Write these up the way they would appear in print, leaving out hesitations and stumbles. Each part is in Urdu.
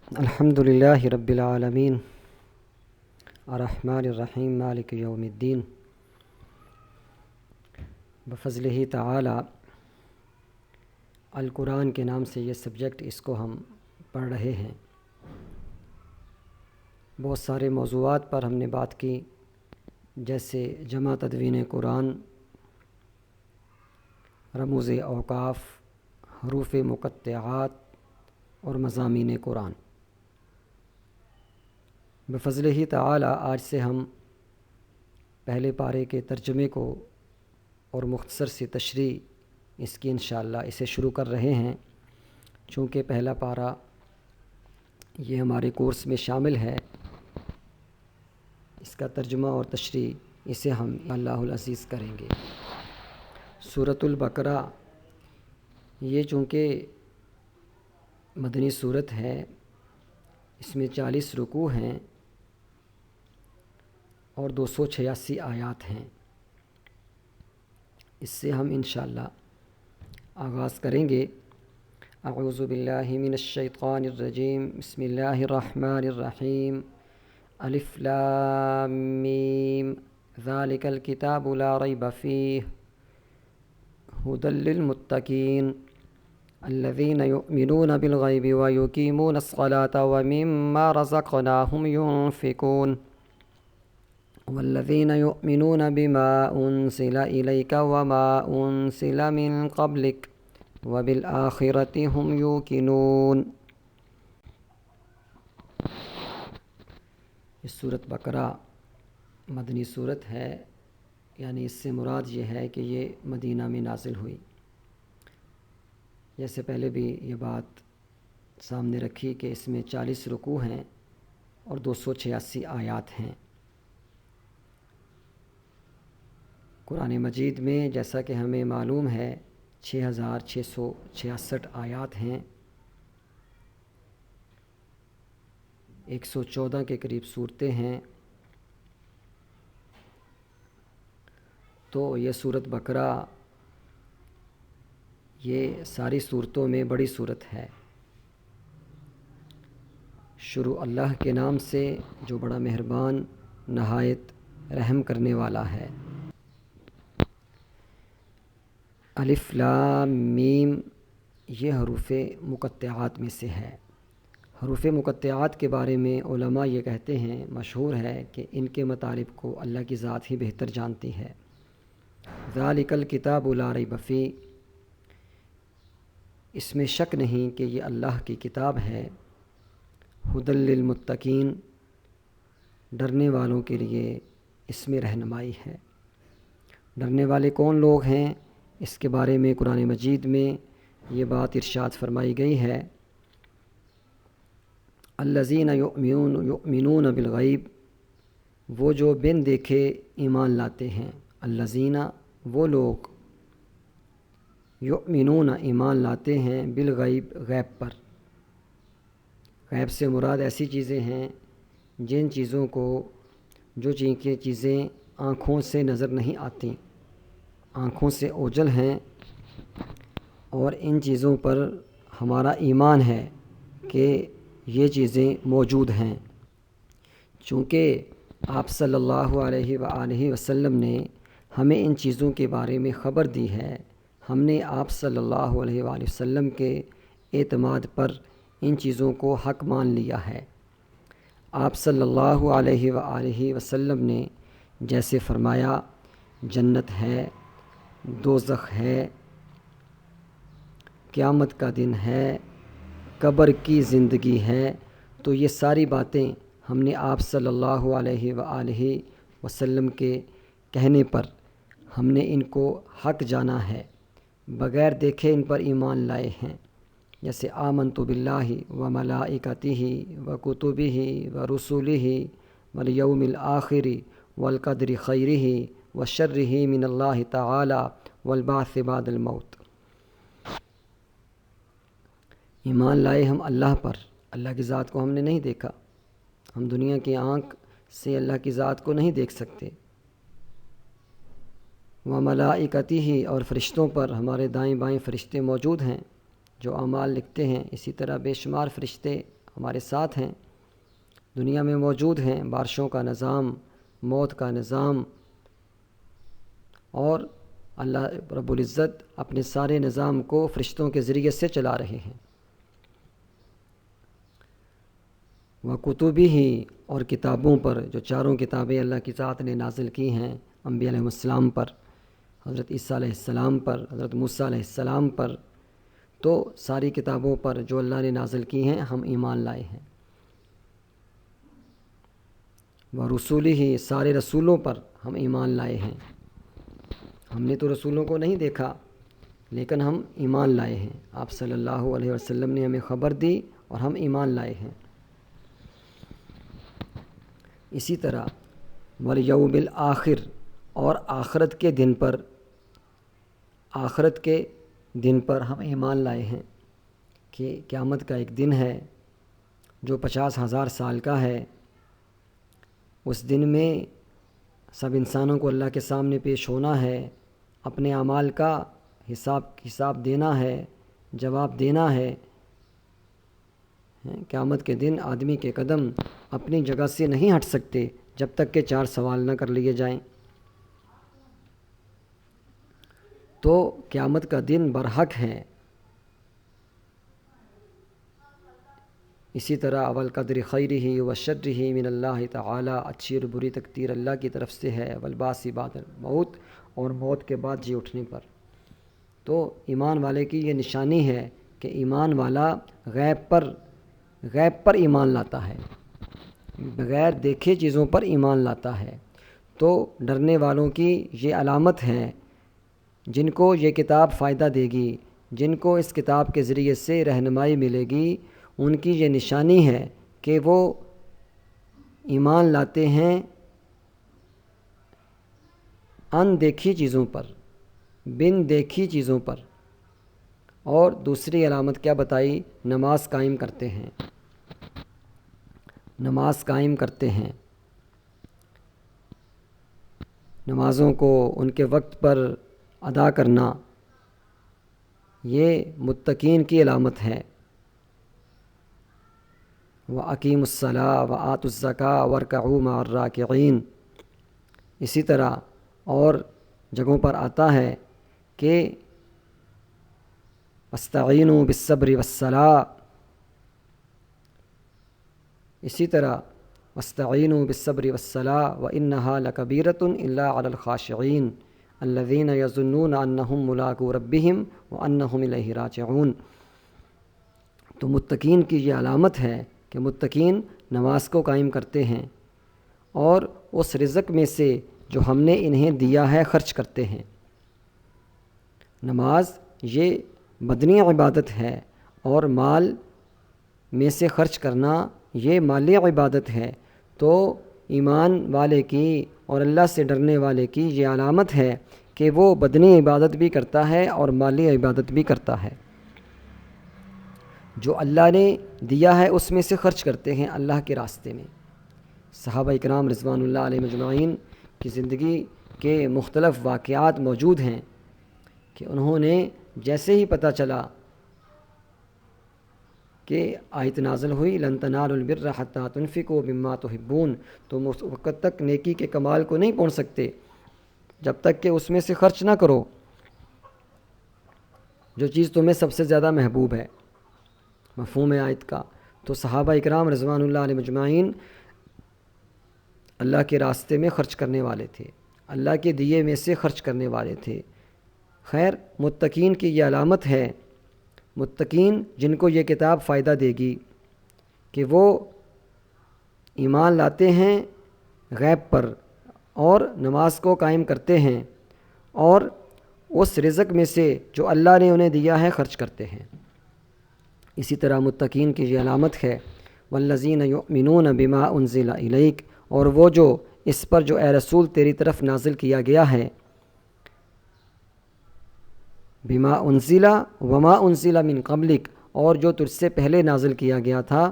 الحمد للہ رب العالمین الرحمن الرحیم مالک یوم الدین بفضلہ تعالی القرآن کے نام سے یہ سبجیکٹ اس کو ہم پڑھ رہے ہیں۔ بہت سارے موضوعات پر ہم نے بات کی، جیسے جمع تدوین قرآن، رموز اوقاف، حروف مقطعات اور مضامین قرآن۔ بفضلہ تعالی آج سے ہم پہلے پارے کے ترجمے کو اور مختصر سی تشریح اس کی انشاءاللہ اسے شروع کر رہے ہیں۔ چونکہ پہلا پارہ یہ ہمارے کورس میں شامل ہے، اس کا ترجمہ اور تشریح اسے ہم اللہ العزیز کریں گے۔ سورۃ البقرہ یہ چونکہ مدنی صورت ہے، اس میں 40 رکوع ہیں اور 286 آیات ہیں۔ اس سے ہم انشاءاللہ آغاز کریں گے۔ اعوذ باللہ من الشیطان الرجیم، بسم اللہ الرحمن الرحیم، الف لام میم، ذالک الکتاب لا ریب فیہ، ھدی للمتقین الذین یؤمنون بالغیب ویقیمون الصلاة ومما رزقناہم ینفقون والذین یؤمنون بما انزل الیک وما انزل من قبلک وبالآخرۃ ھم یوقنون۔ یہ سورۃ بقرہ مدنی صورت ہے، یعنی اس سے مراد یہ ہے کہ یہ مدینہ میں نازل ہوئی۔ جیسے پہلے بھی یہ بات سامنے رکھی کہ اس میں 40 رکوع ہیں اور 286 آیات ہیں۔ قرآن مجید میں جیسا کہ ہمیں معلوم ہے 6666 آیات ہیں، 114 کے قریب صورتیں ہیں۔ تو یہ سورۃ بقرہ یہ ساری صورتوں میں بڑی صورت ہے۔ شروع اللہ کے نام سے جو بڑا مہربان نہایت رحم کرنے والا ہے۔ الف لام میم یہ حروف مقطعات میں سے ہے۔ حروف مقطعات کے بارے میں علماء یہ کہتے ہیں، مشہور ہے کہ ان کے مطالب کو اللہ کی ذات ہی بہتر جانتی ہے۔ ذالک الکتاب لا ریب فیہ، اس میں شک نہیں کہ یہ اللہ کی کتاب ہے۔ ھدی للمتقین، ڈرنے والوں کے لیے اس میں رہنمائی ہے۔ ڈرنے والے کون لوگ ہیں، اس کے بارے میں قرآن مجید میں یہ بات ارشاد فرمائی گئی ہے۔ الذین یؤمنون بالغیب، وہ جو بن دیکھے ایمان لاتے ہیں۔ الذین، وہ لوگ، یؤمنون ایمان لاتے ہیں، بالغیب، غیب پر۔ غیب سے مراد ایسی چیزیں ہیں جن چیزوں کو جو چیزیں آنکھوں سے نظر نہیں آتی، آنکھوں سے اوجھل ہیں، اور ان چیزوں پر ہمارا ایمان ہے کہ یہ چیزیں موجود ہیں۔ چونکہ آپ صلی اللہ علیہ وآلہ وسلم نے ہمیں ان چیزوں کے بارے میں خبر دی ہے، ہم نے آپ صلی اللہ علیہ وآلہ وسلم کے اعتماد پر ان چیزوں کو حق مان لیا ہے۔ آپ صلی اللہ علیہ وآلہ وسلم نے جیسے فرمایا جنت ہے، دوزخ ہے، قیامت کا دن ہے، قبر کی زندگی ہے، تو یہ ساری باتیں ہم نے آپ صلی اللہ علیہ وآلہ وسلم کے کہنے پر ہم نے ان کو حق جانا ہے، بغیر دیکھے ان پر ایمان لائے ہیں۔ جیسے آمنت باللہ وملائکتہ وکتبہ ورسلہ والیوم الآخر والقدر خیرہ وشرہ من اللہ تعالی والبعث بعد الموت۔ ایمان لائے ہم اللہ پر، اللہ کی ذات کو ہم نے نہیں دیکھا، ہم دنیا کی آنکھ سے اللہ کی ذات کو نہیں دیکھ سکتے۔ وملائکتہ، اور فرشتوں پر، ہمارے دائیں بائیں فرشتے موجود ہیں جو اعمال لکھتے ہیں، اسی طرح بے شمار فرشتے ہمارے ساتھ ہیں، دنیا میں موجود ہیں، بارشوں کا نظام، موت کا نظام، اور اللہ رب العزت اپنے سارے نظام کو فرشتوں کے ذریعے سے چلا رہے ہیں۔ وَكُتُبِهِ، اور کتابوں پر، جو چاروں کتابیں اللہ کی ذات نے نازل کی ہیں انبیاء علیہ السلام پر، حضرت عیسیٰ علیہ السلام پر، حضرت موسیٰ علیہ السلام پر، تو ساری کتابوں پر جو اللہ نے نازل کی ہیں ہم ایمان لائے ہیں۔ وَرُسُلِهِ، سارے رسولوں پر ہم ایمان لائے ہیں۔ ہم نے تو رسولوں کو نہیں دیکھا لیکن ہم ایمان لائے ہیں، آپ صلی اللہ علیہ وسلم نے ہمیں خبر دی اور ہم ایمان لائے ہیں۔ اسی طرح وَالْيَوْمِ الْآخِرِ، اور آخرت کے دن پر، آخرت کے دن پر ہم ایمان لائے ہیں کہ قیامت کا ایک دن ہے جو 50,000 سال کا ہے۔ اس دن میں سب انسانوں کو اللہ کے سامنے پیش ہونا ہے، اپنے اعمال کا حساب دینا ہے، جواب دینا ہے۔ قیامت کے دن آدمی کے قدم اپنی جگہ سے نہیں ہٹ سکتے جب تک کہ 4 سوال نہ کر لیے جائیں۔ تو قیامت کا دن برحق ہے۔ اسی طرح والقدر خیرہ وشرہ من اللہ تعالی، اچھی اور بری تقدیر اللہ کی طرف سے ہے۔ والبعث بعد الموت، اور موت کے بعد جی اٹھنے پر۔ تو ایمان والے کی یہ نشانی ہے کہ ایمان والا غیب پر ایمان لاتا ہے، بغیر دیکھے چیزوں پر ایمان لاتا ہے۔ تو ڈرنے والوں کی یہ علامت ہے، جن کو یہ کتاب فائدہ دے گی، جن کو اس کتاب کے ذریعے سے رہنمائی ملے گی، ان کی یہ نشانی ہے کہ وہ ایمان لاتے ہیں ان دیکھی چیزوں پر، بن دیکھی چیزوں پر۔ اور دوسری علامت کیا بتائی؟ نماز قائم کرتے ہیں، نماز قائم کرتے ہیں، نمازوں کو ان کے وقت پر ادا کرنا، یہ متقین کی علامت ہے۔ وَأَقِیمُوا الصَّلَاةَ وَآتُوا الزَّکَاةَ وَارْکَعُوا مَعَ الرَّاکِعِینَ۔ اسی طرح اور جگہوں پر آتا ہے کہ وَاسْتَعِینُوا بِالصَّبْرِ وَالصَّلَاةِ، اسی طرح وَاسْتَعِینُوا بِالصَّبْرِ وَالصَّلَاةِ وَإِنَّهَا لَکَبِیرَةٌ إِلَّا عَلَى الْخَاشِعِینَ الَّذِینَ یَظُنُّونَ أَنَّهُم مُّلَاقُو رَبِّهِمْ وَأَنَّهُمْ إِلَیہِ راجعون۔ تو متقین کی یہ علامت ہے کہ متقین نماز کو قائم کرتے ہیں اور اس رزق میں سے جو ہم نے انہیں دیا ہے خرچ کرتے ہیں۔ نماز یہ بدنی عبادت ہے اور مال میں سے خرچ کرنا یہ مالی عبادت ہے۔ تو ایمان والے کی اور اللہ سے ڈرنے والے کی یہ علامت ہے کہ وہ بدنی عبادت بھی کرتا ہے اور مالی عبادت بھی کرتا ہے۔ جو اللہ نے دیا ہے اس میں سے خرچ کرتے ہیں اللہ کے راستے میں۔ صحابہ اکرام رضوان اللہ علیہ مجمعین کی زندگی کے مختلف واقعات موجود ہیں کہ انہوں نے جیسے ہی پتہ چلا کہ آیت نازل ہوئی لن تنالوا البر حتى تنفقوا مما تحبون، تم اس وقت تک نیکی کے کمال کو نہیں پہنچ سکتے جب تک کہ اس میں سے خرچ نہ کرو جو چیز تمہیں سب سے زیادہ محبوب ہے۔ مفہوم آیت کا تو صحابہ اکرام رضوان اللہ علیہ مجمعین اللہ کے راستے میں خرچ کرنے والے تھے، اللہ کے دیے میں سے خرچ کرنے والے تھے۔ خیر، متقین کی یہ علامت ہے، متقین جن کو یہ کتاب فائدہ دے گی کہ وہ ایمان لاتے ہیں غیب پر اور نماز کو قائم کرتے ہیں اور اس رزق میں سے جو اللہ نے انہیں دیا ہے خرچ کرتے ہیں۔ اسی طرح متقین کی یہ علامت ہے والذین یؤمنون بما انزل الیک، اور وہ جو اس پر جو اے رسول تیری طرف نازل کیا گیا ہے، بما انزل وما انزل من قبلک، اور جو تجھ سے پہلے نازل کیا گیا تھا،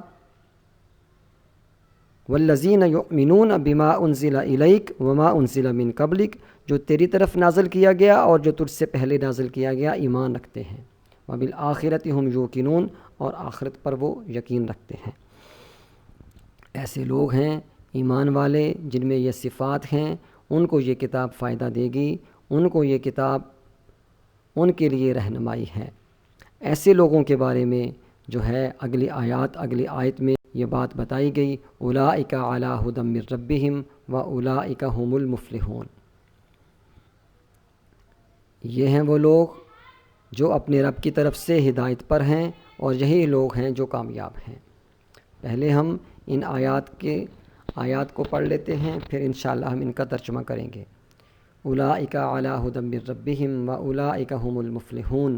والذین یؤمنون بما انزل الیک وما انزل من قبلک، جو تیری طرف نازل کیا گیا اور جو تجھ سے پہلے نازل کیا گیا ایمان رکھتے ہیں، وبالآخرۃ ھم یوقنون، اور آخرت پر وہ یقین رکھتے ہیں۔ ایسے لوگ ہیں ایمان والے جن میں یہ صفات ہیں، ان کو یہ کتاب فائدہ دے گی، ان کو یہ کتاب ان کے لیے رہنمائی ہے۔ ایسے لوگوں کے بارے میں جو ہے اگلی آیت میں یہ بات بتائی گئی، اولئک علی ھدی من ربہم واولئک ھم المفلحون۔ یہ ہیں وہ لوگ جو اپنے رب کی طرف سے ہدایت پر ہیں، اور یہی لوگ ہیں جو کامیاب ہیں۔ پہلے ہم ان آیات کو پڑھ لیتے ہیں، پھر انشاءاللہ ہم ان کا ترجمہ کریں گے۔ اولئک علی ھدی من ربہم واولئک ھم المفلحون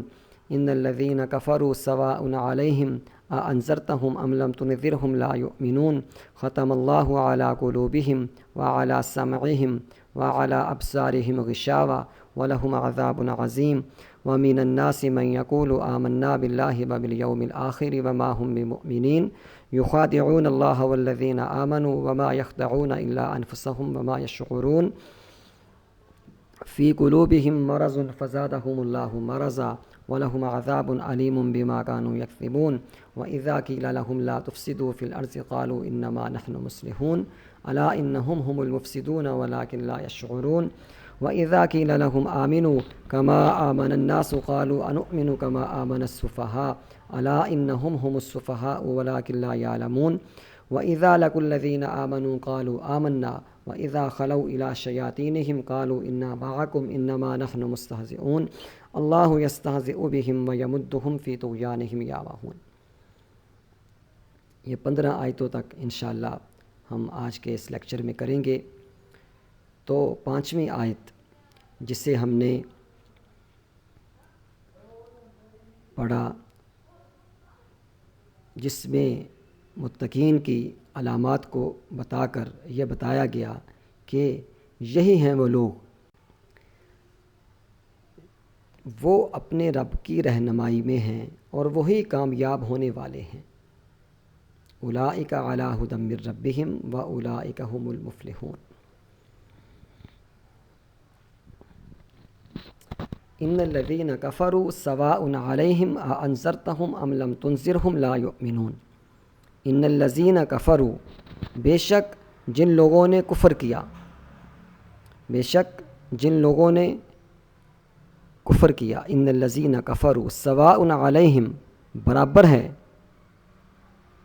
ان الذین کفروا سواء علیہم اانذرتہم ام لم تنذرہم لا یؤمنون ختم اللہ علی قلوبہم وعلی سمعہم وعلی ابصارہم غشاوہ ولہم عذاب عظیم ومن الناس من یقول آمنا باللہ وبالیوم الآخر وما هم بمؤمنین یخادعون اللہ والذین آمنوا وما یخدعون الا انفسهم وما یشعرون فی قلوبہم مرض فزادہم اللہ مرضا وَلَهُمْ عَذَابٌ عَلِيمٌ بِمَا كَانُوا يَكْذِبُونَ وَإِذَا قِيلَ لَهُمْ لَا تُفْسِدُوا فِي الْأَرْضِ قَالُوا إِنَّمَا نَحْنُ مُصْلِحُونَ أَلَا إِنَّهُمْ هُمُ الْمُفْسِدُونَ وَلَكِنْ لَا يَشْعُرُونَ وَإِذَا قِيلَ لَهُمْ آمِنُوا كَمَا آمَنَ النَّاسُ قَالُوا أَنُؤْمِنُ كَمَا آمَنَ السُّفَهَاءُ أَلَا إِنَّهُمْ هُمُ السُّفَهَاءُ وَلَكِنْ لَا يَعْلَمُونَ وَإِذَا لَقُوا الَّذِينَ آمَنُوا قَالُوا آمَنَّا وَإِذَا خَلَوْا إِلَى شَيَاطِينِهِمْ قَالُوا إِنَّا مَعَكُمْ إِنَّمَا نَحْنُ مُسْتَهْزِئُونَ اللہ یستہزئ بہم ویمدہم فی طغیانہم یعمہون۔ یہ 15 آیتوں تک انشاءاللہ ہم آج کے اس لیکچر میں کریں گے۔ تو 5ویں آیت جسے ہم نے پڑھا، جس میں متقین کی علامات کو بتا کر یہ بتایا گیا کہ یہی ہیں وہ لوگ، وہ اپنے رب کی رہنمائی میں ہیں اور وہی کامیاب ہونے والے ہیں۔ اولئک علی ھدی من ربہم واولئک ھم المفلحون۔ ان الذین کفروا سواء علیہم اانذرتہم ام لم تنذرہم لا یؤمنون۔ ان الذین کفروا، بے شک جن لوگوں نے کفر کیا، بے شک جن لوگوں نے کفر کیا، ان الذین کفروا سواء علیہم، برابر ہے،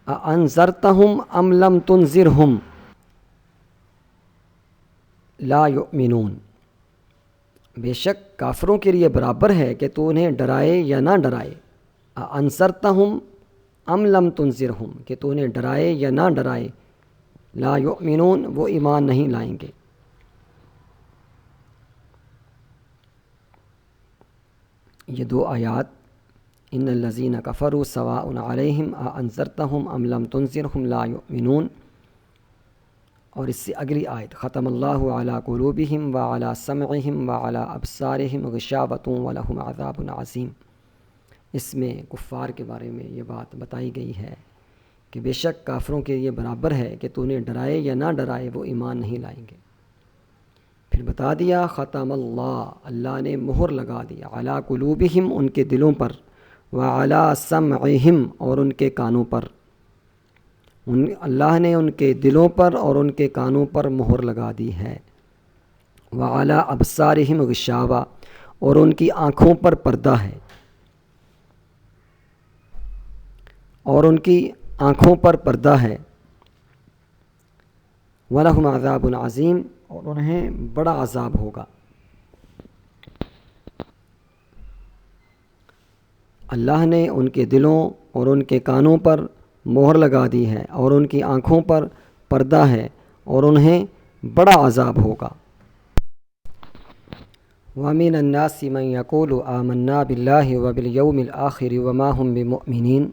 اانذرتہم ام لم تنذرہم لا یؤمنون، بے شک کافروں کے لیے برابر ہے کہ تو انہیں ڈرائے یا نہ ڈرائے، اانذرتہم ام لم تنذرہم، کہ تو انہیں ڈرائے یا نہ ڈرائے، لا یؤمنون، وہ ایمان نہیں لائیں گے۔ یہ 2 آیات، ان الذین کفروا سواء علیہم اانذرتہم ام لم تنذرہم لا یؤمنون، اور اس سے اگلی آیت، ختم اللہ علی قلوبہم وعلی سمعہم وعلی ابصارہم غشاوۃ ولہم عذاب عظیم۔ اس میں کفار کے بارے میں یہ بات بتائی گئی ہے کہ بے شک کافروں کے یہ برابر ہے کہ تو انہیں ڈرائے یا نہ ڈرائے، وہ ایمان نہیں لائیں گے۔ پھر بتا دیا ختم اللہ، اللہ نے مہر لگا دیا، علی قلوبہم، ان کے دلوں پر، وعلی سمعہم، اور ان کے کانوں پر، اللہ نے ان کے دلوں پر اور ان کے کانوں پر مہر لگا دی ہے، وعلی ابصارہم غشاوہ، اور ان کی آنکھوں پر پردہ ہے، اور ان کی آنکھوں پر پردہ ہے، وَلَهُمْ عَذَابٌ عَظِيمٌ، اور انہیں بڑا عذاب ہوگا۔ اللہ نے ان کے دلوں اور ان کے کانوں پر مہر لگا دی ہے اور ان کی آنکھوں پر پردہ ہے، اور انہیں بڑا عذاب ہوگا۔ وَمِنَ النَّاسِ مَن يَقُولُ آمَنَّا بِاللَّهِ وَبِالْيَوْمِ الْآخِرِ وَمَا هُمْ بِمُؤْمِنِينَ،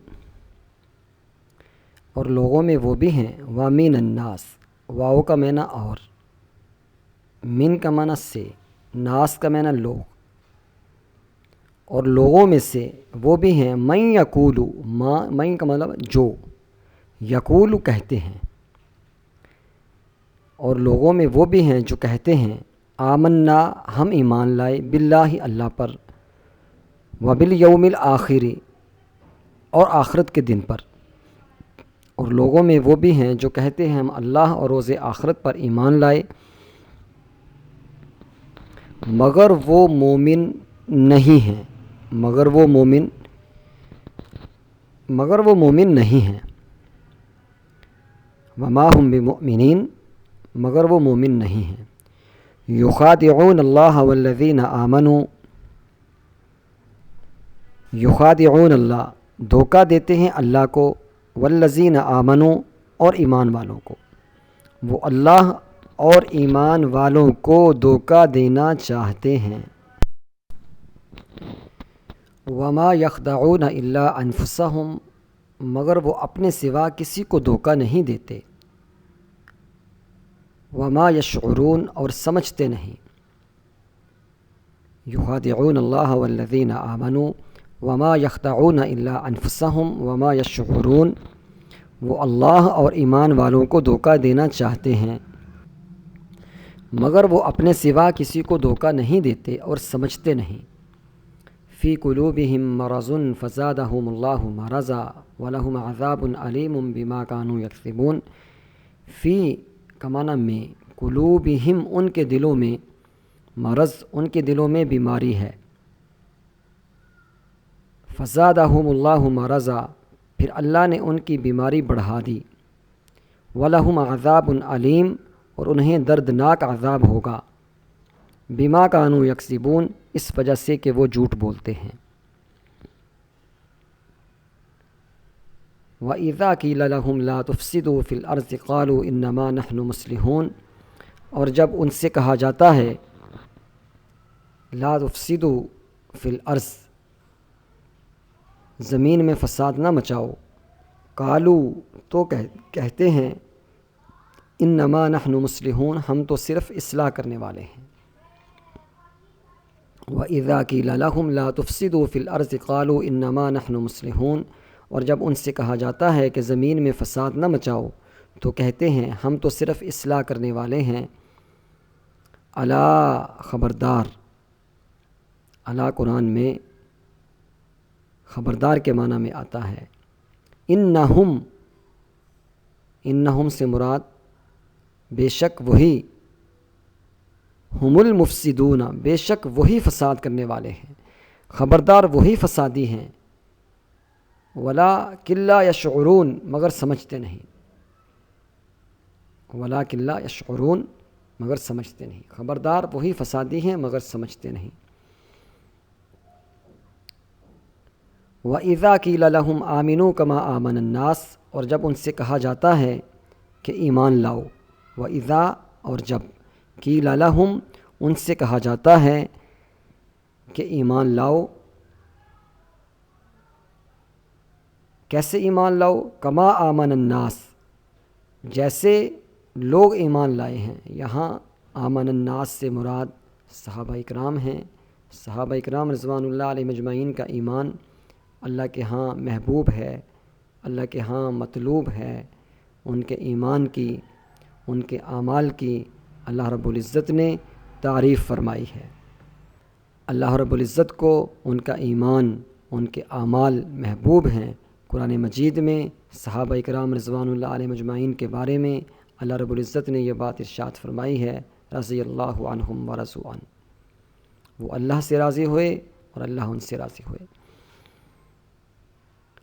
اور لوگوں میں وہ بھی ہیں، وَمِنَ النَّاسِ، واو کا معنی اور، من کا معنی سے، ناس کا معنی لوگ، اور لوگوں میں سے وہ بھی ہیں، من یقولو، من کا مطلب جو، یقولو کہتے ہیں، اور لوگوں میں وہ بھی ہیں جو کہتے ہیں، آمنا، ہم ایمان لائے، باللہ، اللہ پر، وبالیوم الآخر، اور آخرت کے دن پر، اور لوگوں میں وہ بھی ہیں جو کہتے ہیں ہم اللہ اور روز آخرت پر ایمان لائے، مگر وہ مومن نہیں ہیں، مگر وہ مومن نہیں ہیں، وما ہم بمؤمنین، مگر وہ مومن نہیں ہیں۔ یخادعون اللہ والذین آمنوا، یخادعون اللہ، دھوکہ دیتے ہیں اللہ کو، والذین آمنوا، اور ایمان والوں کو۔ وہ اللہ اور ایمان والوں کو دھوکہ دینا چاہتے ہیں۔ وما یخدعون الا انفسہم، مگر وہ اپنے سوا کسی کو دھوکہ نہیں دیتے۔ وما یشعرون، اور سمجھتے نہیں۔ یخادعون اللہ والذین آمنوا وما یخدعون الا انفسہم وما یشعرون، وہ اللہ اور ایمان والوں کو دھوکہ دینا چاہتے ہیں مگر وہ اپنے سوا کسی کو دھوکہ نہیں دیتے اور سمجھتے نہیں۔ فی قلوبہم مرض فزادہم اللہ مرضا ولہم عذاب علیم بما کانوا یکسبون۔ فی کا معنی میں، قلوبہم ان کے دلوں میں، مرض ان کے دلوں میں بیماری ہے، فزادہم اللہ مرضا، پھر اللہ نے ان کی بیماری بڑھا دی، وَلَهُمْ عَذَابٌ علیم، اور انہیں دردناک عذاب ہوگا، بما کانوا یکسبون، اس وجہ سے کہ وہ جھوٹ بولتے ہیں۔ وَإِذَا قِيلَ لَهُمْ لَا تُفْسِدُوا فِي الْأَرْضِ قَالُوا إِنَّمَا نَحْنُ مُصْلِحُونَ، اور جب ان سے کہا جاتا ہے لا تفسدوا فی الارض، زمین میں فساد نہ مچاؤ، قالو، تو کہتے ہیں انما نحن مصلحون، ہم تو صرف اصلاح کرنے والے ہیں۔ وَإِذَا قِيلَ لَهُمْ لَا تُفْسِدُوا فِي الْأَرْضِ قَالُوا إِنَّمَا نَحْنُ مُصْلِحُونَ، اور جب ان سے کہا جاتا ہے کہ زمین میں فساد نہ مچاؤ تو کہتے ہیں ہم تو صرف اصلاح کرنے والے ہیں۔ الا، خبردار، الا قرآن میں خبردار کے معنی میں آتا ہے۔ انہم، انہم سے مراد بے شک وہی، ہم المفسدون، بے شک وہی فساد کرنے والے ہیں، خبردار وہی فسادی ہیں، ولکن لا یشعرون، مگر سمجھتے نہیں، ولکن لا یشعرون، مگر سمجھتے نہیں، خبردار وہی فسادی ہیں مگر سمجھتے نہیں۔ وَإِذَا قِيلَ لَهُمْ آمِنُوا كَمَا آمَنَ النَّاسُ، اور جب ان سے کہا جاتا ہے کہ ایمان لاؤ، وَإِذَا، اور جب، قِيلَ لَهُمْ، ان سے کہا جاتا ہے کہ ایمان لاؤ، کیسے ایمان لاؤ؟ کما آمن الناس، جیسے لوگ ایمان لائے ہیں۔ یہاں آمن الناس سے مراد صحابہ اکرام ہیں۔ صحابہ اکرام رضوان اللہ علیہ مجمعین کا ایمان اللہ کے ہاں محبوب ہے، اللہ کے ہاں مطلوب ہے۔ ان کے ایمان کی، ان کے اعمال کی اللہ رب العزت نے تعریف فرمائی ہے۔ اللہ رب العزت کو ان کا ایمان، ان کے اعمال محبوب ہیں۔ قرآن مجید میں صحابہ اکرام رضوان اللہ علیہ مجمعین کے بارے میں اللہ رب العزت نے یہ بات ارشاد فرمائی ہے، رضی اللہ عنہم ورضوا عنہ، وہ اللہ سے راضی ہوئے اور اللہ ان سے راضی ہوئے۔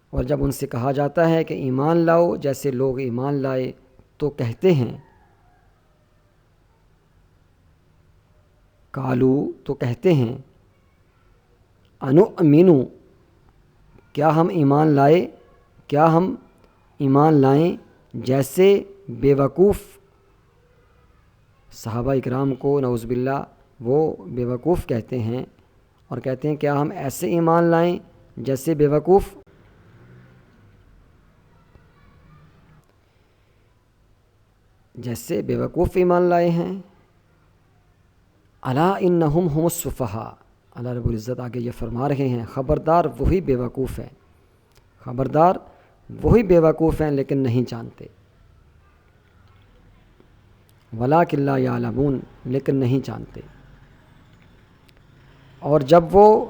اور جب ان سے کہا جاتا ہے کہ ایمان لاؤ جیسے لوگ ایمان لائے تو کہتے ہیں، قالو، تو کہتے ہیں، انؤمنو، کیا ہم ایمان لائے، کیا ہم ایمان لائیں، جیسے بے وقوف صحابہ اکرام کو نعوذ باللہ وہ بے وقوف کہتے ہیں، اور کہتے ہیں کیا ہم ایسے ایمان لائیں جیسے بے وقوف، جیسے بے وقوف ایمان لائے ہیں۔ الا انہم هم السفہاء، اللہ رب العزت آگے یہ فرما رہے ہیں، خبردار وہی بے وقوف ہیں، خبردار وہی بے وقوف ہیں لیکن نہیں جانتے۔ ولکن لا یعلمون، لیکن نہیں جانتے۔ اور جب وہ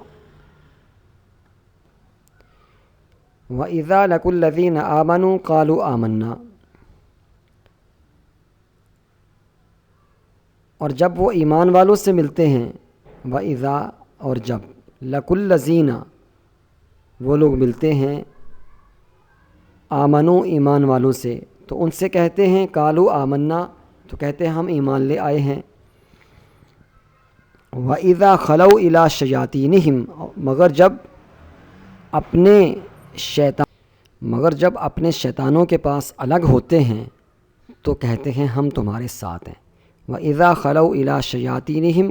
وَإِذَا لَقُوا الَّذِينَ آمَنُوا قَالُوا آمَنَّا، اور جب وہ ایمان والوں سے ملتے ہیں، وَإِذَا اور جب، لَقُوا الَّذِينَ وہ لوگ ملتے ہیں، آمنو ایمان والوں سے، تو ان سے کہتے ہیں قالوا آمنا، تو کہتے ہیں ہم ایمان لے آئے ہیں۔ وَإِذَا خَلَوْا إِلَىٰ شَيَاطِینِهِمْ مگر جب اپنے شیطانوں کے پاس الگ ہوتے ہیں تو کہتے ہیں ہم تمہارے ساتھ ہیں۔ وَإِذَا خَلَوْا إِلَىٰ شَيَاطِینِهِمْ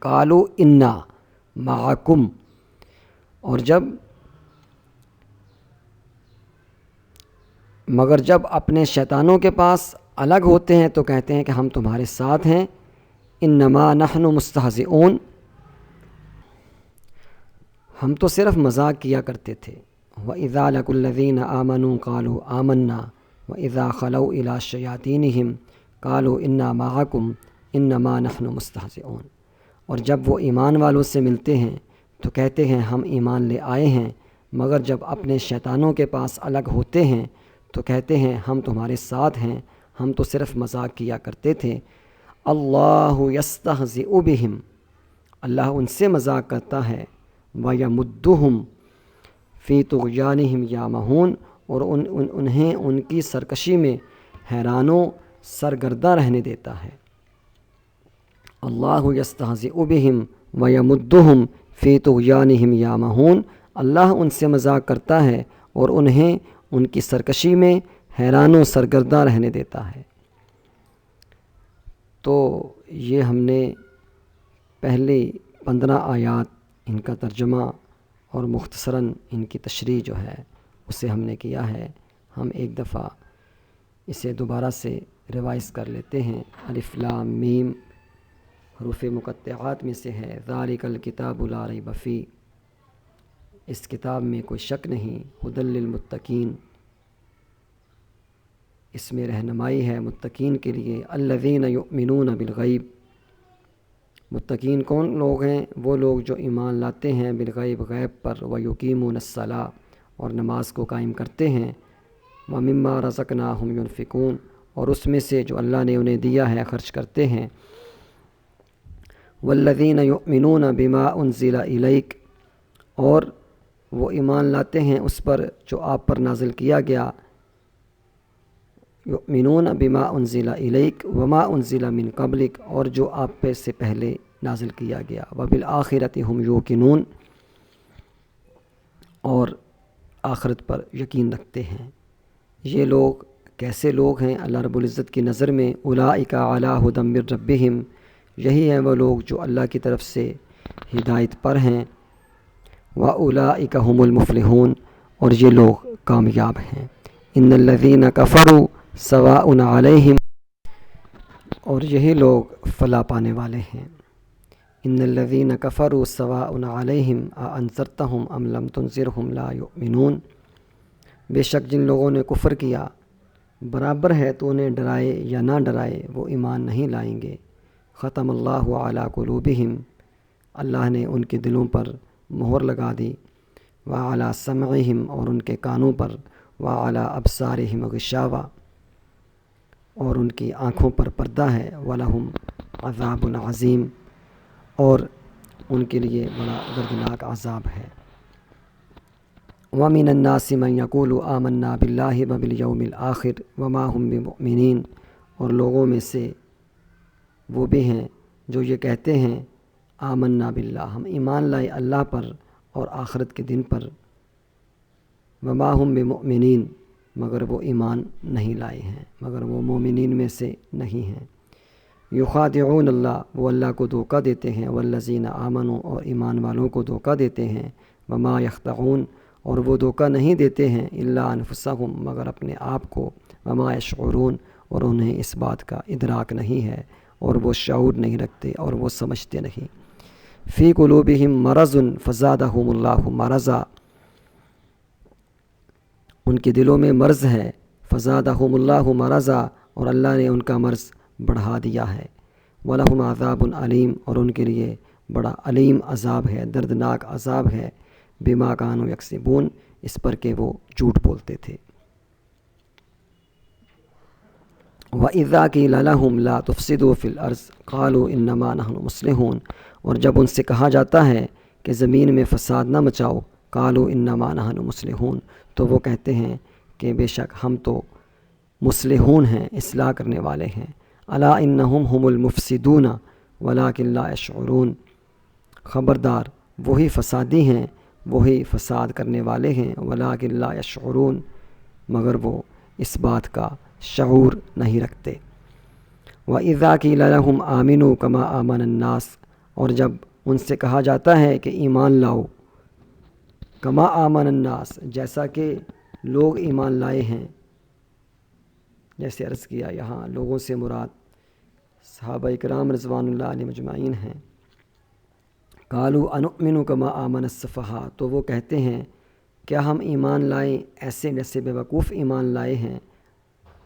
قَالُوا إِنَّا مَعَكُمْ، مگر جب اپنے شیطانوں کے پاس الگ ہوتے ہیں تو کہتے ہیں کہ ہم تمہارے ساتھ ہیں۔ انما نحن مستہزئون، ہم تو صرف مذاق کیا کرتے تھے۔ وَإِذَا لَقُوا الَّذِينَ آمَنُوا قَالُوا آمَنَّا وَإِذَا خَلَوْا إِلَىٰ شَيَاطِینِهِمْ قَالُوا إِنَّا مَعَكُمْ إِنَّمَا نَحْنُ مُسْتَهْزِئُونَ، اور جب وہ ایمان والوں سے ملتے ہیں تو کہتے ہیں ہم ایمان لے آئے ہیں، مگر جب اپنے شیطانوں کے پاس الگ ہوتے ہیں تو کہتے ہیں ہم تمہارے ساتھ ہیں، ہم تو صرف مذاق کیا کرتے تھے۔ اللہ یستہزئ بہم، اللہ ان سے مذاق کرتا ہے، وَیَمُدُّہُمْ فی طغیانہم یعمہون، اور انہیں ان کی سرکشی میں حیرانوں سرگرداں رہنے دیتا ہے۔ اللہ یستہزئ بہم وَیَمُدُّہُمْ فی طغیانہم یعمہون، اللہ ان سے مذاق کرتا ہے اور انہیں ان کی سرکشی میں حیرانوں سرگرداں رہنے دیتا ہے۔ تو یہ ہم نے پہلی 15 آیات ان کا ترجمہ اور مختصراً ان کی تشریح جو ہے اسے ہم نے کیا ہے۔ ہم ایک دفعہ اسے دوبارہ سے ریوائز کر لیتے ہیں۔ الف لام میم حروف مقطعات میں سے ہے۔ ذالک الکتاب لا ریب فیہ، اس کتاب میں کوئی شک نہیں۔ ھدی للمتقین، اس میں رہنمائی ہے متقین کے لیے۔ الذین یؤمنون بالغیب، متقین کون لوگ ہیں؟ وہ لوگ جو ایمان لاتے ہیں بالغیب، غیب پر، ویقیمون الصلاۃ، اور نماز کو قائم کرتے ہیں، ومما رزقناہم ینفقون، اور اس میں سے جو اللہ نے انہیں دیا ہے خرچ کرتے ہیں۔ والذین یؤمنون بما انزل الیک، اور وہ ایمان لاتے ہیں اس پر جو آپ پر نازل کیا گیا۔ یؤمنون بما انزل الیک وما انزل من قبلک، اور جو آپ پہ سے پہلے نازل کیا گیا۔ وبالآخرۃ ہم یوقنون، اور آخرت پر یقین رکھتے ہیں۔ یہ لوگ کیسے لوگ ہیں اللہ رب العزت کی نظر میں؟ اولئک علی ھدی من ربہم، یہی ہیں وہ لوگ جو اللہ کی طرف سے ہدایت پر ہیں۔ وَأُولَئِکَ هُمُ الْمُفْلِحُونَ، اور یہ لوگ کامیاب ہیں۔ ان الذین کفروا سواء علیہم، اور یہی لوگ فلاح پانے والے ہیں۔ ان الذین کفروا سواء علیہم اانذرتہم ام لم تنذرہم لا یؤمنون، بے شک جن لوگوں نے کفر کیا برابر ہے تو انہیں ڈرائے یا نہ ڈرائے وہ ایمان نہیں لائیں گے۔ ختم اللہ علی قلوبہم، اللہ نے ان کے دلوں پر مہر لگا دی۔ وعلی سمعہم، اور ان کے کانوں پر۔ وعلی ابصارہم غشاوہ، اور ان کی آنکھوں پر پردہ ہے۔ وَلَهُمْ عَذَابٌ عَظِيمٌ، اور ان کے لیے بڑا دردناک عذاب ہے۔ وَمِنَ النَّاسِ مَن يَقُولُ آمَنَّا بِاللَّهِ وَبِالْيَوْمِ الْآخِرِ وَمَا هُمْ بِمُؤْمِنِينَ، اور لوگوں میں سے وہ بھی ہیں جو یہ کہتے ہیں آمنا باللہ، ہم ایمان لائے اللہ پر اور آخرت کے دن پر۔ وما ہم بمؤمنین، مگر وہ ایمان نہیں لائے ہیں، مگر وہ مومنین میں سے نہیں ہیں۔ یخادعون اللہ، وہ اللہ کو دھوکہ دیتے ہیں۔ والذین آمنوا، اور ایمان والوں کو دھوکہ دیتے ہیں۔ وما یخدعون، اور وہ دھوکہ نہیں دیتے ہیں الا انفسہم، مگر اپنے آپ کو۔ وما یشعرون، اور انہیں اس بات کا ادراک نہیں ہے، اور وہ شعور نہیں رکھتے اور وہ سمجھتے نہیں۔ فی قلوبہم مرض فزادہم اللہ مرضا، ان کے دلوں میں مرض ہے۔ فزادہم اللہ مرضا، اور اللہ نے ان کا مرض بڑھا دیا ہے۔ وَلَهُمْ عَذَابٌ علیم، اور ان کے لیے بڑا علیم عذاب ہے، دردناک عذاب ہے۔ بما کانوا یکسبون، اس پر کہ وہ جھوٹ بولتے تھے۔ وَإِذَا قِيلَ لَهُمْ لَا تُفْسِدُوا فِي الْأَرْضِ قَالُوا إِنَّمَا نَحْنُ مُصْلِحُونَ، اور جب ان سے کہا جاتا ہے کہ زمین میں فساد نہ مچاؤ، قَالُوا إِنَّمَا نَحْنُ مُصْلِحُونَ، تو وہ کہتے ہیں کہ بے شک ہم تو مصلحون ہیں، اصلاح کرنے والے ہیں۔ الا انہم هم المفسدون ولکن لا یشعرون، خبردار وہی فسادی ہیں، وہی فساد کرنے والے ہیں، ولکن لا یشعرون، مگر وہ اس بات کا شعور نہیں رکھتے۔ وَإِذَا قِيلَ لَهُمْ آمِنُوا كَمَا آمَنَ النَّاسُ، اور جب ان سے کہا جاتا ہے کہ ایمان لاؤ، کما آمن الناس، جیسا کہ لوگ ایمان لائے ہیں، جیسے عرض کیا یہاں لوگوں سے مراد صحابہ کرام رضوان اللہ علیہ مجمعین ہیں۔ قالوا انؤمن کما آمن السفہاء، تو وہ کہتے ہیں کیا ہم ایمان لائیں ایسے جیسے بے وقوف ایمان لائے ہیں؟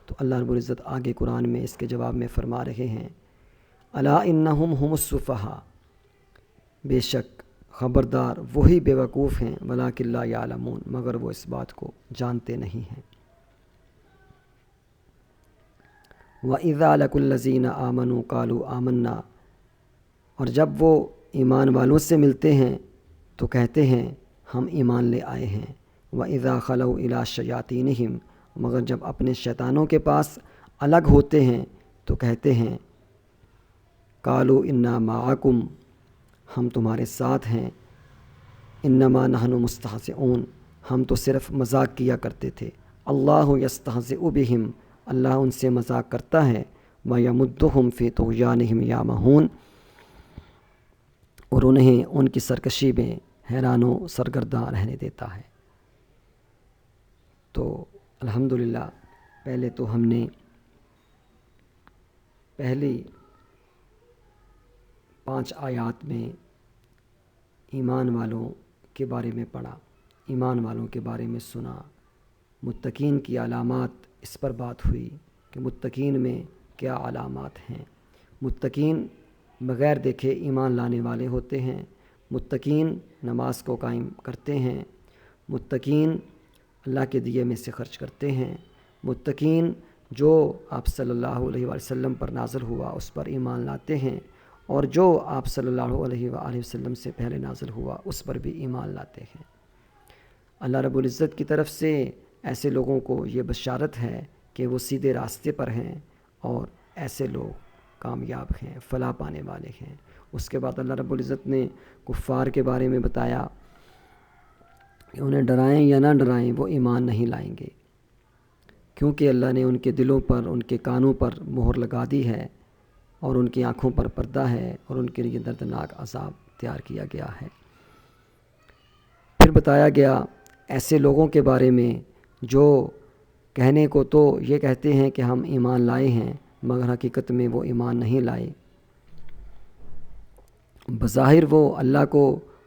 تو اللہ رب العزت آگے قرآن میں اس کے جواب میں فرما رہے ہیں الا انہم هم السفہاء، بے شک خبردار وہی بے وقوف ہیں، ولکن لا یعلمون، مگر وہ اس بات کو جانتے نہیں ہیں۔ وَإِذَا لَقُوا الَّذِينَ آمَنُوا قَالُوا آمَنَّا، اور جب وہ ایمان والوں سے ملتے ہیں تو کہتے ہیں ہم ایمان لے آئے ہیں۔ وَإِذَا خَلَوْا إِلَىٰ شَيَاطِینِهِمْ، مگر جب اپنے شیطانوں کے پاس الگ ہوتے ہیں تو کہتے ہیں قَالُوا إِنَّا مَعَكُمْ، ہم تمہارے ساتھ ہیں، انما نحن مستہزئون، ہم تو صرف مذاق کیا کرتے تھے۔ اللہ یستہزئ بہم، اللہ ان سے مذاق کرتا ہے، وَیَمُدُّہم فِی طُغْیانِہِمْ یَعْمَہُونَ، اور انہیں ان کی سرکشی میں حیران و سرگرداں رہنے دیتا ہے۔ تو الحمدللہ پہلے تو ہم نے پہلی 5 آیات میں ایمان والوں کے بارے میں پڑھا، ایمان والوں کے بارے میں سنا، متقین کی علامات اس پر بات ہوئی کہ متقین میں کیا علامات ہیں۔ متقین بغیر دیکھے ایمان لانے والے ہوتے ہیں، متقین نماز کو قائم کرتے ہیں، متقین اللہ کے دیے میں سے خرچ کرتے ہیں، متقین جو آپ صلی اللہ علیہ وآلہ وسلم پر نازل ہوا اس پر ایمان لاتے ہیں، اور جو آپ صلی اللہ علیہ وآلہ وسلم سے پہلے نازل ہوا اس پر بھی ایمان لاتے ہیں۔ اللہ رب العزت کی طرف سے ایسے لوگوں کو یہ بشارت ہے کہ وہ سیدھے راستے پر ہیں، اور ایسے لوگ کامیاب ہیں، فلاح پانے والے ہیں۔ اس کے بعد اللہ رب العزت نے کفار کے بارے میں بتایا کہ انہیں ڈرائیں یا نہ ڈرائیں وہ ایمان نہیں لائیں گے، کیونکہ اللہ نے ان کے دلوں پر، ان کے کانوں پر مہر لگا دی ہے، اور ان کی آنکھوں پر پردہ ہے، اور ان کے لیے دردناک عذاب تیار کیا گیا ہے۔ پھر بتایا گیا ایسے لوگوں کے بارے میں جو کہنے کو تو یہ کہتے ہیں کہ ہم ایمان لائے ہیں، مگر حقیقت میں وہ ایمان نہیں لائے۔ بظاہر وہ اللہ کو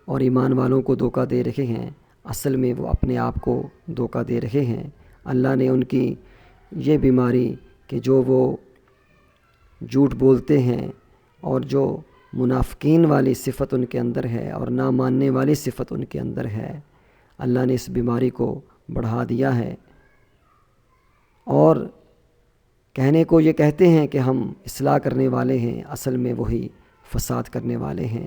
اور ایمان والوں کو دھوکہ دے رہے ہیں، اصل میں وہ اپنے آپ کو دھوکہ دے رہے ہیں۔ اللہ نے ان کی یہ بیماری کہ جو وہ جھوٹ بولتے ہیں، اور جو منافقین والی صفت ان کے اندر ہے اور نہ ماننے والی صفت ان کے اندر ہے، اللہ نے اس بیماری کو بڑھا دیا ہے، اور کہنے کو یہ کہتے ہیں کہ ہم اصلاح کرنے والے ہیں، اصل میں وہی فساد کرنے والے ہیں۔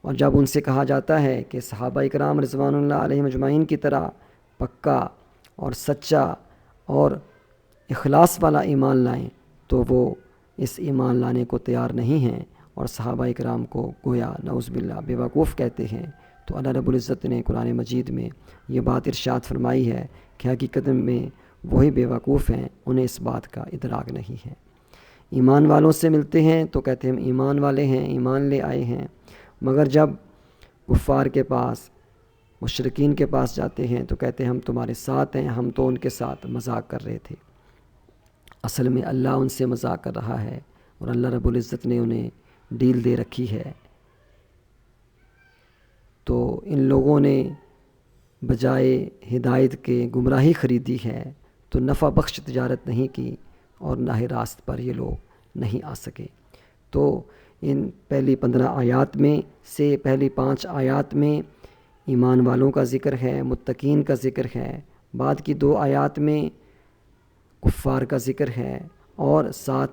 اور جب ان سے کہا جاتا ہے کہ صحابہ کرام رضوان اللہ علیہ مجمعین کی طرح پکا اور سچا اور اخلاص والا ایمان لائیں، تو وہ اس ایمان لانے کو تیار نہیں ہیں، اور صحابہ کرام کو گویا نعوذ باللہ بے وقوف کہتے ہیں۔ تو اللہ رب العزت نے قرآن مجید میں یہ بات ارشاد فرمائی ہے کہ حقیقت میں وہی بے وقوف ہیں، انہیں اس بات کا ادراک نہیں ہے۔ ایمان والوں سے ملتے ہیں تو کہتے ہیں ہم ایمان والے ہیں، ایمان لے آئے ہیں، مگر جب کفار کے پاس، مشرکین کے پاس جاتے ہیں تو کہتے ہیں ہم تمہارے ساتھ ہیں، ہم تو ان کے ساتھ مذاق کر رہے تھے۔ اصل میں اللہ ان سے مذاق کر رہا ہے، اور اللہ رب العزت نے انہیں ڈیل دے رکھی ہے۔ تو ان لوگوں نے بجائے ہدایت کے گمراہی خریدی ہے، تو نفع بخش تجارت نہیں کی، اور راہ راست پر یہ لوگ نہیں آ سکے۔ تو ان پہلی 15 آیات میں سے پہلی 5 آیات میں ایمان والوں کا ذکر ہے، متقین کا ذکر ہے، بعد کی 2 آیات میں کفار کا ذکر ہے، اور ساتھ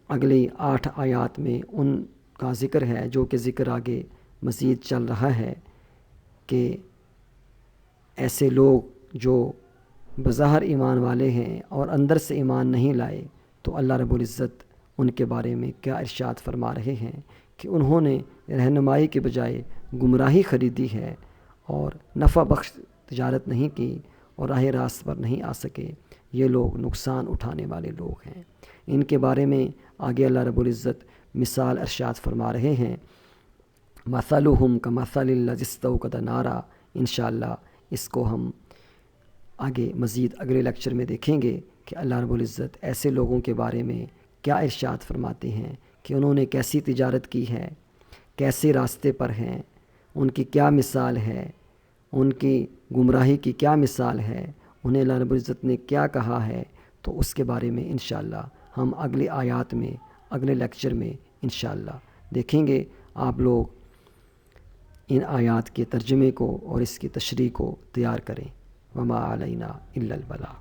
اگلی 8 آیات میں ان کا ذکر ہے، جو کہ ذکر آگے مزید چل رہا ہے کہ ایسے لوگ جو بظاہر ایمان والے ہیں اور اندر سے ایمان نہیں لائے، تو اللہ رب العزت ان کے بارے میں کیا ارشاد فرما رہے ہیں کہ انہوں نے رہنمائی کے بجائے گمراہی خریدی ہے اور نفع بخش تجارت نہیں کی اور راہ راست پر نہیں آ سکے۔ یہ لوگ نقصان اٹھانے والے لوگ ہیں۔ ان کے بارے میں آگے اللہ رب العزت مثال ارشاد فرما رہے ہیں، مثلہم کمثل الذی استوقد نارا۔ انشاءاللہ اس کو ہم آگے مزید اگلے لیکچر میں دیکھیں گے کہ اللہ رب العزت ایسے لوگوں کے بارے میں کیا ارشاد فرماتے ہیں کہ انہوں نے کیسی تجارت کی ہے، کیسے راستے پر ہیں، ان کی کیا مثال ہے، ان کی گمراہی کی کیا مثال ہے، انہیں اللہ رب العزت نے کیا کہا ہے۔ تو اس کے بارے میں انشاءاللہ ہم اگلی آیات میں اگلے لیکچر میں انشاءاللہ دیکھیں گے۔ آپ لوگ ان آیات کے ترجمے کو اور اس کی تشریح کو تیار کریں۔ وما علینا الا البلاغ۔